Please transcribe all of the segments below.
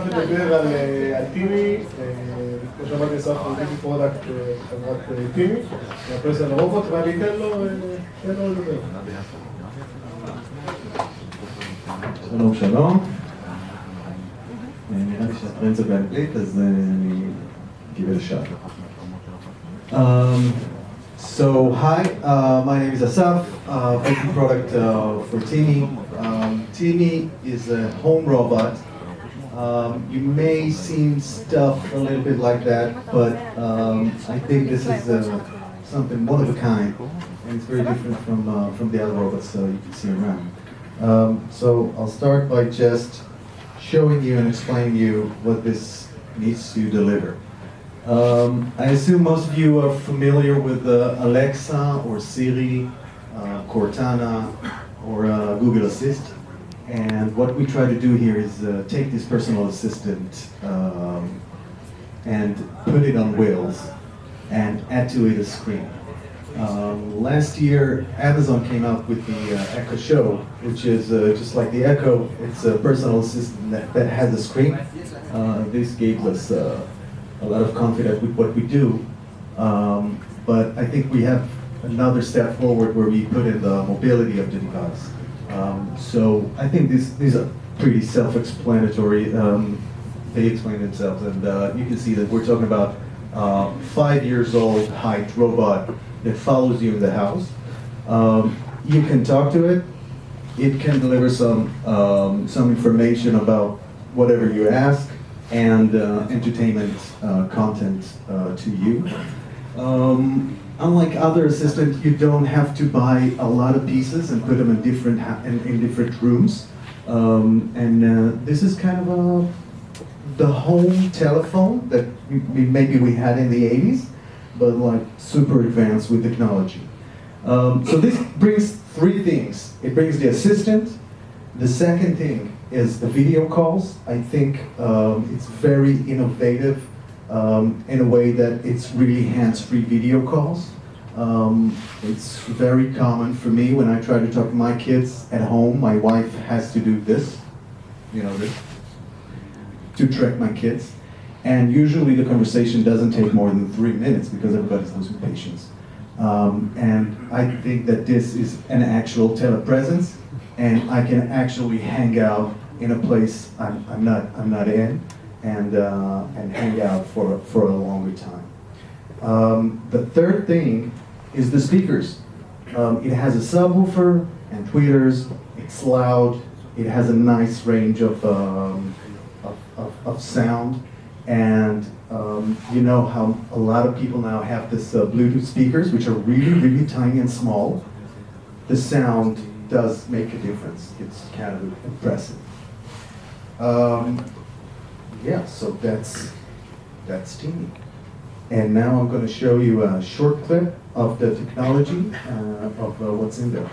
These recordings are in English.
לדבר על תמי, כמו שאמרתי, אסף הוא דיפי פרודקט חברת תמי, מהפרסל הרובוט, ואני אתן לו לדבר. שלום שלום, נראה לי שהטרנד זה באנגלית, אז אני קיבל שעה. So hi, my name is Asaf, making product for temi. Temi is a home robot. You may seem stuffed a little bit like that, but I think this is something one of a kind, and it's very different from the other robots you can see around. So I'll start by just showing you and explaining you what this needs to deliver. I assume most of you are familiar with Alexa or Siri, Cortana, or Google Assist. And what we try to do here is take this personal assistant and put it on wheels and add to it a screen. Last year, Amazon came out with the Echo Show, which is just like the Echo. It's a personal assistant that has a screen. This gave us a lot of confidence with what we do, but I think we have another step forward where we put in the mobility of the device. So I think these are pretty self-explanatory. They explain themselves, and you can see that we're talking about 5 years old height robot that follows you in the house. You can talk to it. It can deliver some information about whatever you ask and entertainment content to you. Unlike other assistants, you don't have to buy a lot of pieces and put them in different rooms. This is kind of the home telephone that maybe we had in the 80s, but like super advanced with technology. So this brings three things. It brings the assistant. The second thing is the video calls. I think it's very innovative in a way that it's really hands-free video calls. It's very common for me when I try to talk to my kids at home. My wife has to do this, you know, this, to track my kids. And usually the conversation doesn't take more than 3 minutes because everybody's losing patience. And I think that this is an actual telepresence, and I can actually hang out in a place I'm not in, and hang out for a longer time. The third thing is the speakers. It has a subwoofer and tweeters. It's loud. It has a nice range of sound, and you know how a lot of people now have this Bluetooth speakers, which are really tiny and small. The sound does make a difference. It's kind of impressive. Yeah, so that's temi. And now I'm going to show you a short clip of the technology of what's in there.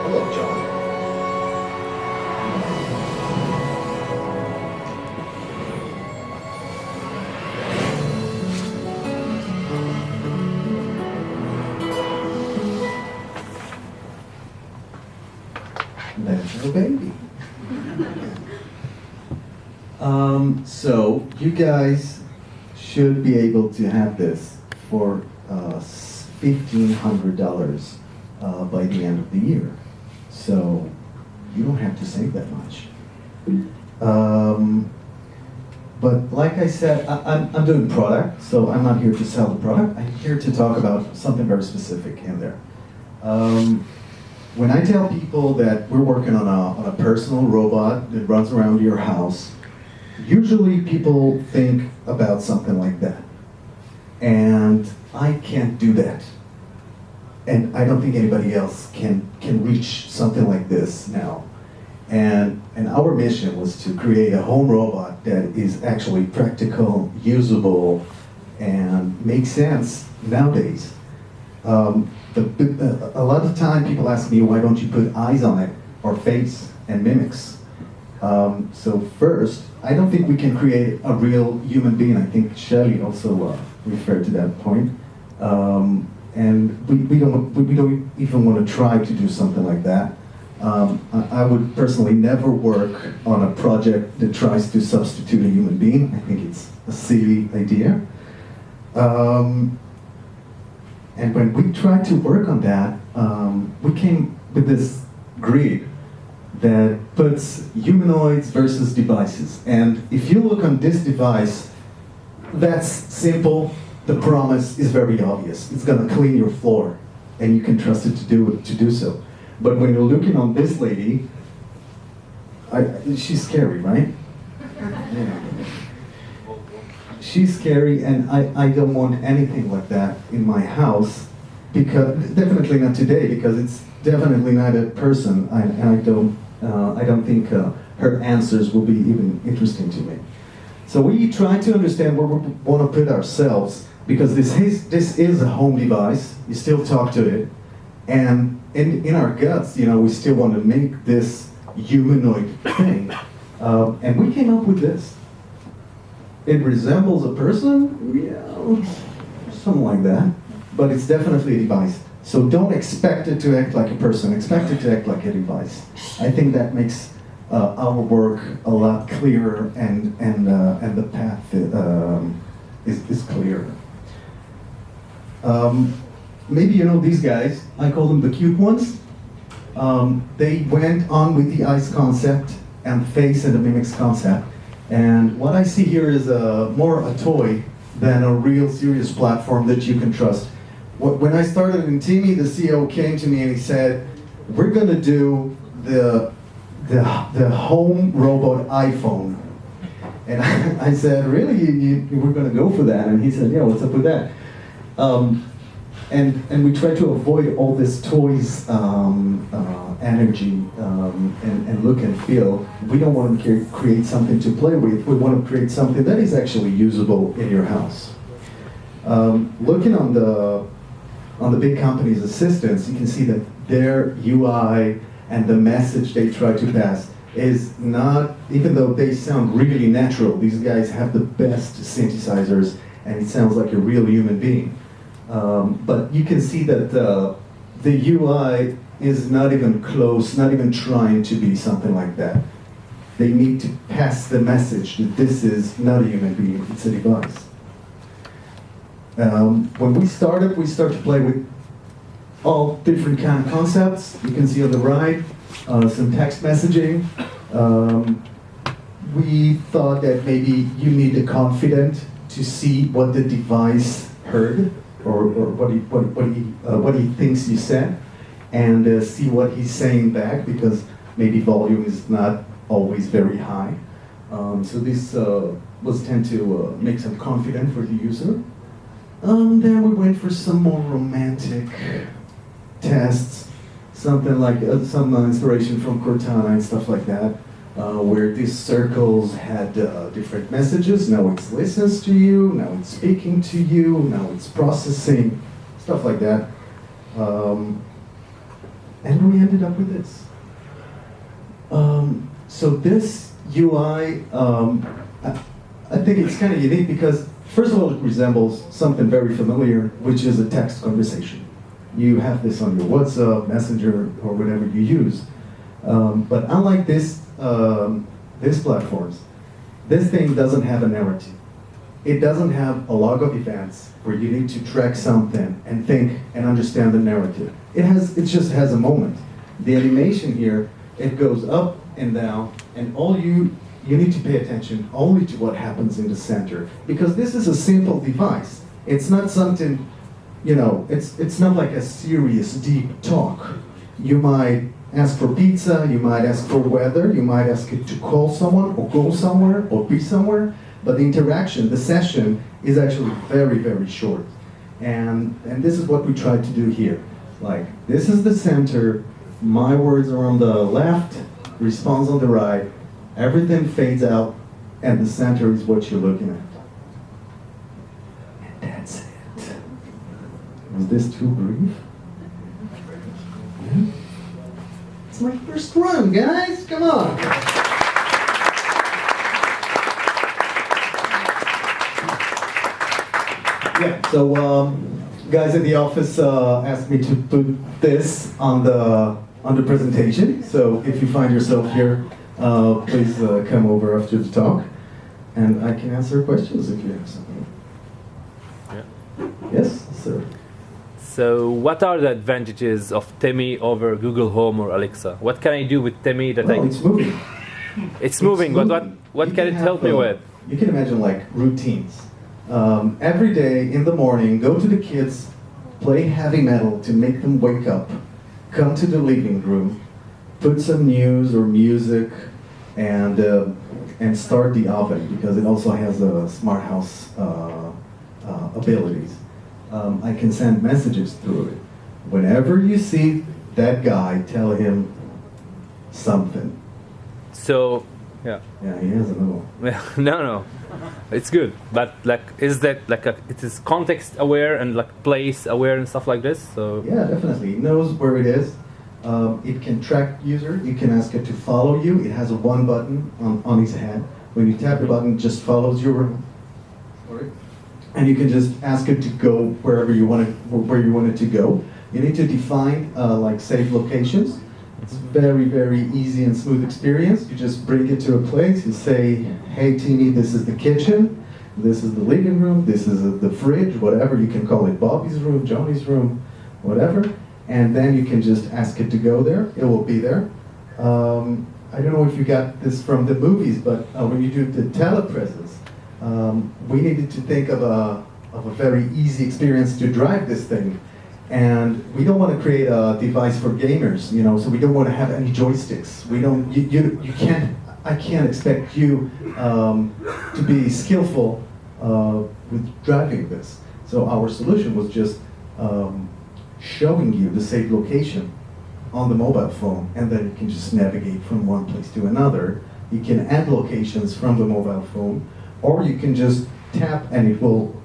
Hello, John. There's no baby. So you guys should be able to have this for $1,500 by the end of the year. So you don't have to save that much. But like I said, I'm doing product, so I'm not here to sell the product. I'm here to talk about something very specific in there. When I tell people that we're working on a personal robot that runs around your house, usually people think about something like that. And I can't do that. And I don't think anybody else can reach something like this now. And our mission was to create a home robot that is actually practical, usable, and makes sense nowadays. A lot of time people ask me, why don't you put eyes on it, or face, and mimics? So first, I don't think we can create a real human being. I think Shelley also referred to that point. And we don't even want to try to do something like that. I would personally never work on a project that tries to substitute a human being. I think it's a silly idea. And when we tried to work on that, we came with this grid that puts humanoids versus devices. And if you look on this device, that's simple. The promise is very obvious. It's going to clean your floor, and you can trust it to do so. But when you're looking on this lady, she's scary, right? Yeah. She's scary, and I don't want anything like that in my house, because definitely not today, because it's definitely not a person, and I don't think her answers will be even interesting to me. So we try to understand where we want to put ourselves, because this is a home device. You still talk to it, and in our guts, we still want to make this humanoid thing, and we came up with this. It resembles a person, yeah, something like that, but it's definitely a device. So don't expect it to act like a person, expect it to act like a device. I think that makes our work a lot clearer, and the path is clearer. Maybe you know these guys, I call them the cute ones. They went on with the eyes concept and the face and the mimics concept. And what I see here is more a toy than a real serious platform that you can trust. When I started in Temi, the CEO came to me and he said, we're going to do the home robot iPhone. And I said, really, you were going to go for that? And he said, yeah, what's up with that? And we try to avoid all this toys energy and look and feel. We don't want to create something to play with. We want to create something that is actually usable in your house. Looking on the big companies' assistants, you can see that their UI and the message they try to pass is not, even though they sound really natural, these guys have the best synthesizers and it sounds like a real human being. But you can see that the UI is not even close, not even trying to be something like that. They need to pass the message that this is not a human being, it's a device. When we started to play with all different kind of concepts. You can see on the right some text messaging. We thought that maybe you need a confidant to see what the device heard, or what he thinks you said, and see what he's saying back, because maybe volume is not always very high. So this was tend to make some confident for the user. Then we went for some more romantic tests, something like some inspiration from Cortana and stuff like that, where these circles had different messages. Now it listens to you, now it's speaking to you, now it's processing, stuff like that. And we ended up with this. So this UI, I think it's kind of unique because, first of all, it resembles something very familiar, which is a text conversation. You have this on your WhatsApp, Messenger, or whatever you use. But unlike these platforms, this thing doesn't have a narrative. It doesn't have a log of events where you need to track something and think and understand the narrative. It just has a moment. The animation here, it goes up and down, and all you need to pay attention only to what happens in the center, because this is a simple device. It's not something, it's not like a serious, deep talk. You might ask for pizza, you might ask for weather, you might ask it to call someone, or go somewhere, or be somewhere, but the interaction, the session, is actually very, very short. And this is what we tried to do here. Like, this is the center, my words are on the left, response on the right, everything fades out, and the center is what you're looking at. And that's it. Was this too brief? Yeah. It's my first run, guys, come on. Yeah, so guys at the office asked me to put this on the presentation. So if you find yourself here, please come over after the talk, and I can answer questions if you have something. Yeah. Yes, sir. So what are the advantages of Temi over Google Home or Alexa? What can I do with Temi that It's moving. It's moving, but what can it help me with? You can imagine like routines. Every day in the morning, go to the kids, play heavy metal to make them wake up, come to the living room, put some news or music, and start the oven, because it also has a smart house abilities. I can send messages through it. Whenever you see that guy, tell him something. So, yeah. Yeah, he has another one. No, it's good. But like, is that like it is context aware and like place aware and stuff like this? So yeah, definitely. It knows where it is. It can track user. You can ask it to follow you. It has a one button on his head. When you tap the button, it just follows you. And you can just ask it to go wherever you want it to go. You need to define like save locations. It's very, very easy and smooth experience. You just bring it to a place. You say, "Hey, Teeny, this is the kitchen. This is the living room. This is the fridge. Whatever you can call it, Bobby's room, Johnny's room, whatever." And then you can just ask it to go there. It will be there. I don't know if you got this from the movies, but when you do the telepresence, we needed to think of a very easy experience to drive this thing. And we don't want to create a device for gamers, so we don't want to have any joysticks. We don't, you can't, I can't expect you to be skillful with driving this. So our solution was just showing you the saved location on the mobile phone, and then you can just navigate from one place to another. You can add locations from the mobile phone, or you can just tap and it will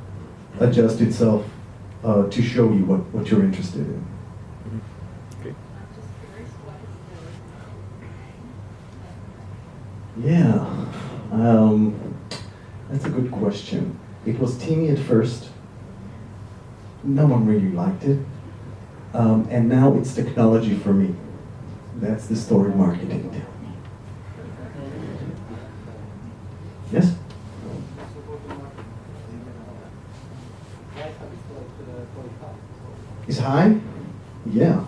adjust itself to show you what you're interested in. Okay. Yeah, that's a good question. It was teeny at first. No one really liked it. And now it's technology for me. That's the story marketing. Yes? Is high? Yeah.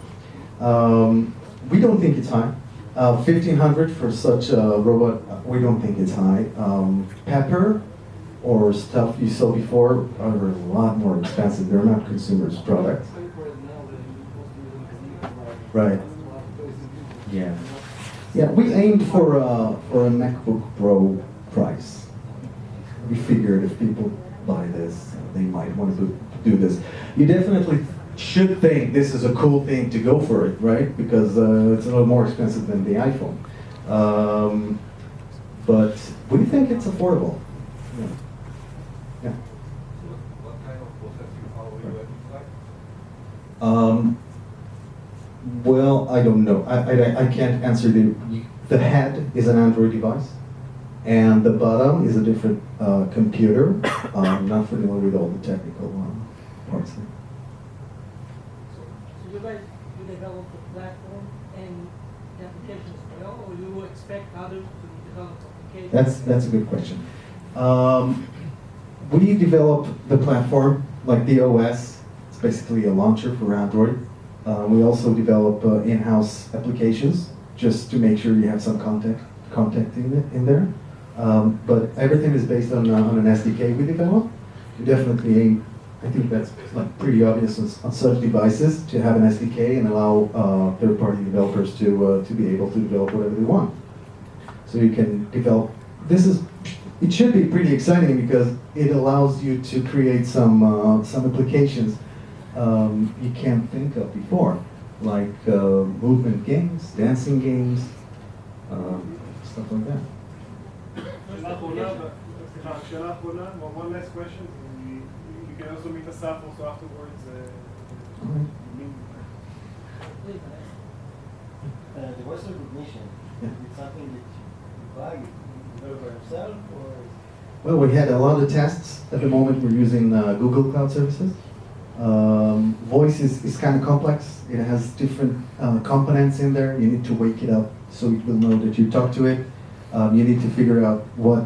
We don't think it's high. 1,500 for such a robot, we don't think it's high. Pepper or stuff you saw before are a lot more expensive. They're not consumers' products. Right. Yeah. Yeah, we aimed for a MacBook Pro price. We figured if people buy this, they might want to do this. You definitely should think this is a cool thing to go for it, right? Because it's a little more expensive than the iPhone. But we think it's affordable. Yeah. Yeah. What kind of processing power you have? Well, I don't know. I can't answer the head is an Android device, and the bottom is a different computer. I'm not familiar with all the technical parts there. So you guys, you develop the platform and the applications as well, or you expect others to develop applications? That's a good question. We develop the platform, like the OS. It's basically a launcher for Android. We also develop in-house applications just to make sure you have some content in there. But everything is based on an SDK we develop. We definitely aim, I think that's like pretty obvious on such devices, to have an SDK and allow third-party developers to be able to develop whatever they want. So you can develop, it should be pretty exciting because it allows you to create some applications you can't think of before, like movement games, dancing games, stuff like that. שאלה אחרונה, one last question. You can also meet Asaf also afterwards. The voice recognition, it's something that you buy, you develop by yourself, or? Well, we had a lot of tests. At the moment, we're using Google Cloud Services. Voice is kind of complex. It has different components in there. You need to wake it up so it will know that you talk to it. You need to figure out what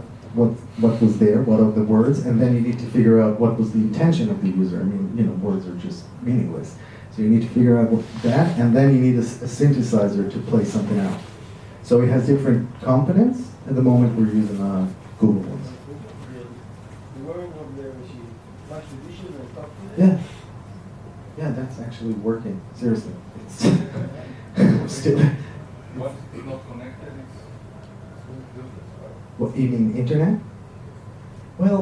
was there, what are the words, and then you need to figure out what was the intention of the user. I mean, words are just meaningless. So you need to figure out that, and then you need a synthesizer to play something out. So it has different components. At the moment, we're using Google ones. The word of the machine, wash the dishes and talk to them? Yeah, that's actually working. Seriously. It's still. What's not connected is useless, right? What, you mean internet? Well,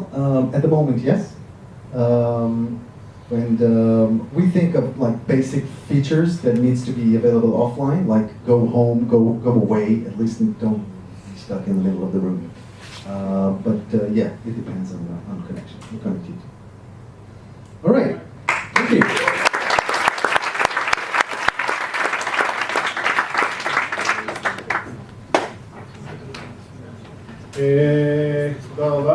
at the moment, yes. We think of like basic features that needs to be available offline, like go home, go away, at least don't be stuck in the middle of the room. Yeah, it depends on connection, the connectivity. All right, thank you. תודה רבה.